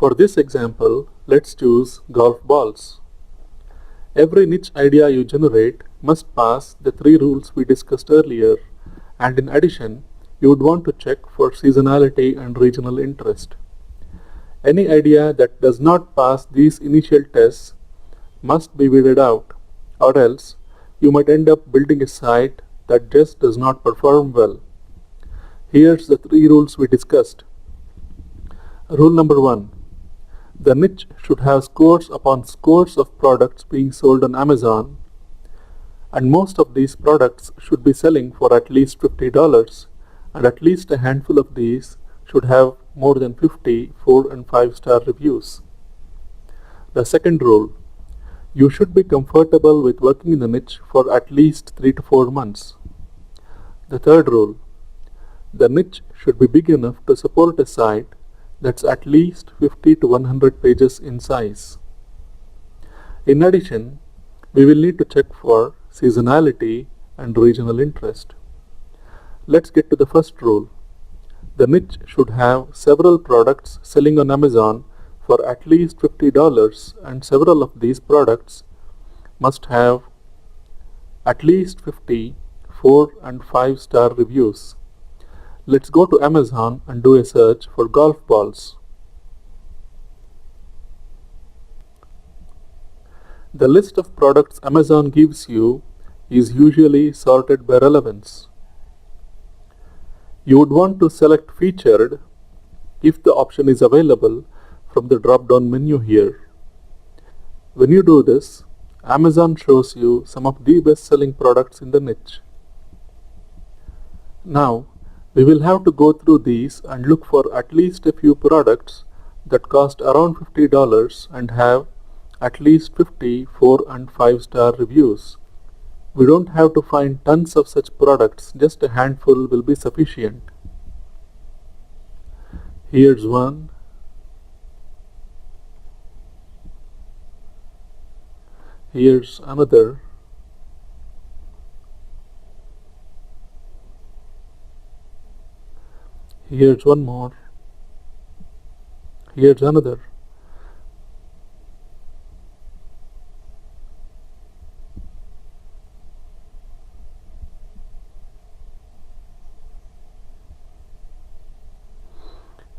For this example, let's choose golf balls. Every niche idea you generate must pass the 3 rules we discussed earlier, and in addition, you would want to check for seasonality and regional interest. Any idea that does not pass these initial tests must be weeded out, or else you might end up building a site that just does not perform well. Here's the 3 rules we discussed. Rule number 1. The niche should have scores upon scores of products being sold on Amazon, and most of these products should be selling for at least $50, and at least a handful of these should have more than 50 4 and 5-star reviews. The second rule. You should be comfortable with working in the niche for at least 3 to 4 months. The third rule. The niche should be big enough to support a site that's at least 50 to 100 pages in size. In addition, we will need to check for seasonality and regional interest. Let's get to the first rule. The niche should have several products selling on Amazon for at least $50, and several of these products must have at least 50 4 and 5-star reviews. Let's go to Amazon and do a search for golf balls. The list of products Amazon gives you is usually sorted by relevance. You would want to select featured if the option is available from the drop-down menu here. When you do this, Amazon shows you some of the best-selling products in the niche. Now, we will have to go through these and look for at least a few products that cost around $50 and have at least 50 4 and 5-star reviews. We don't have to find tons of such products, just a handful will be sufficient. Here's one. Here's another. Here's one more. Here's another.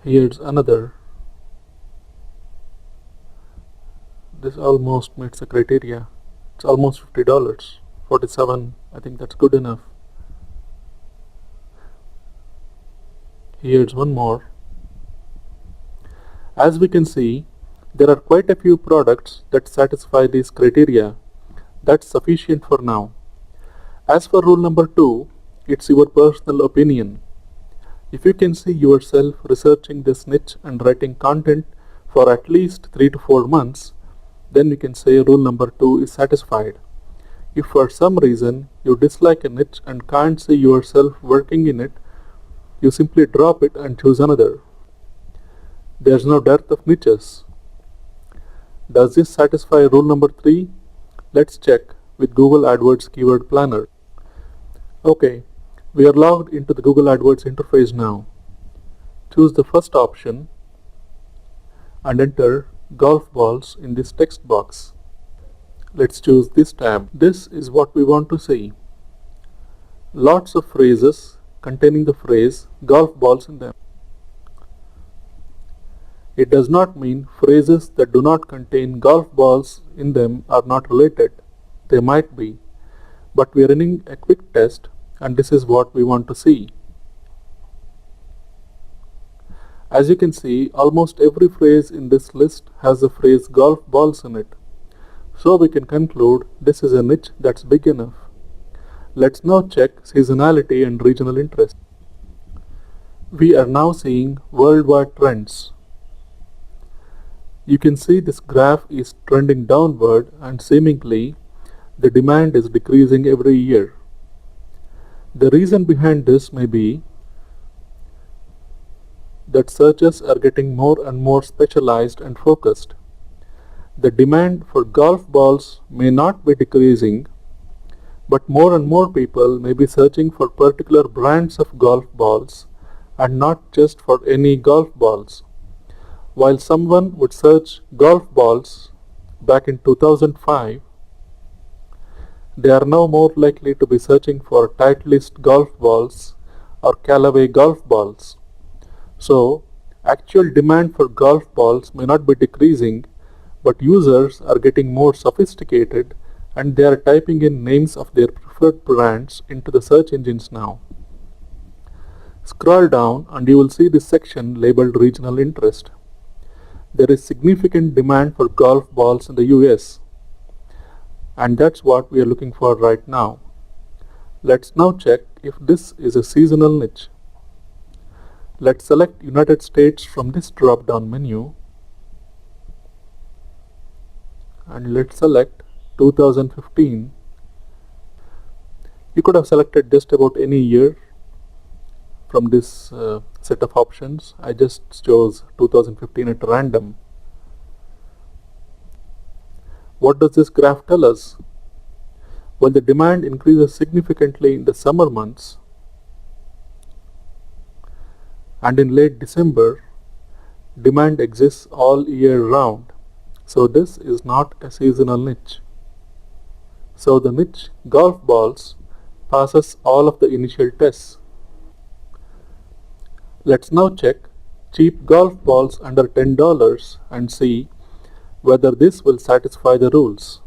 Here's another. This almost meets the criteria. It's almost $50. 47, I think that's good enough. Here's one more. As we can see, there are quite a few products that satisfy these criteria. That's sufficient for now. As for rule number 2, it's your personal opinion. If you can see yourself researching this niche and writing content for at least 3 to 4 months, then you can say rule number 2 is satisfied. If for some reason you dislike a niche and can't see yourself working in it, you simply drop it and choose another. There's no dearth of niches. Does this satisfy rule number 3? Let's check with Google AdWords Keyword Planner. Okay, we are logged into the Google AdWords interface now. Choose the first option and enter golf balls in this text box. Let's choose this tab. This is what we want to see. Lots of phrases containing the phrase golf balls in them. It does not mean phrases that do not contain golf balls in them are not related. They might be, but we are running a quick test and this is what we want to see. As you can see, almost every phrase in this list has the phrase golf balls in it. So we can conclude this is a niche that's big enough. Let's now check seasonality and regional interest. We are now seeing worldwide trends. You can see this graph is trending downward and seemingly the demand is decreasing every year. The reason behind this may be that searches are getting more and more specialized and focused. The demand for golf balls may not be decreasing, but more and more people may be searching for particular brands of golf balls and not just for any golf balls. While someone would search golf balls back in 2005, they are now more likely to be searching for Titleist golf balls or Callaway golf balls. So, actual demand for golf balls may not be decreasing, but users are getting more sophisticated and they are typing in names of their preferred brands into the search engines now. Scroll down and you will see this section labeled regional interest. There is significant demand for golf balls in the US, and that's what we are looking for right now. Let's now check if this is a seasonal niche. Let's select United States from this drop-down menu and let's select 2015. You could have selected just about any year from this set of options. I just chose 2015 at random. What does this graph tell us? Well, the demand increases significantly in the summer months, and in late December, demand exists all year round. So this is not a seasonal niche. So the niche golf balls passes all of the initial tests. Let's now check cheap golf balls under $10 and see whether this will satisfy the rules.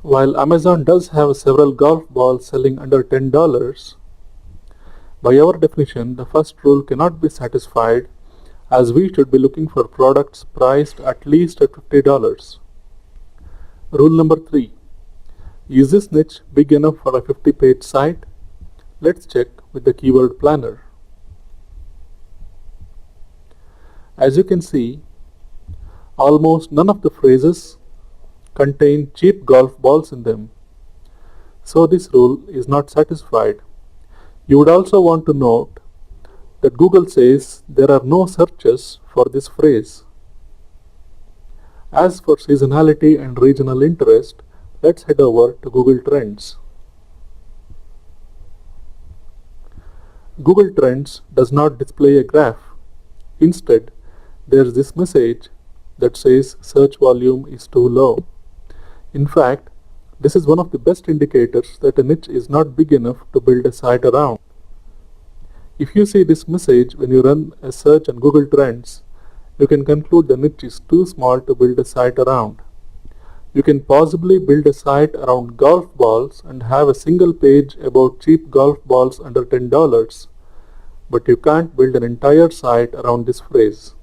While Amazon does have several golf balls selling under $10, by our definition, the first rule cannot be satisfied as we should be looking for products priced at least at $50. Rule number 3. Is this niche big enough for a 50-page site? Let's check with the keyword planner. As you can see, almost none of the phrases contain cheap golf balls in them. So this rule is not satisfied. You would also want to note that Google says there are no searches for this phrase. As for seasonality and regional interest, let's head over to Google Trends. Google Trends does not display a graph. Instead, there's this message that says search volume is too low. In fact, this is one of the best indicators that a niche is not big enough to build a site around. If you see this message when you run a search on Google Trends, you can conclude the niche is too small to build a site around. You can possibly build a site around golf balls and have a single page about cheap golf balls under $10, but you can't build an entire site around this phrase.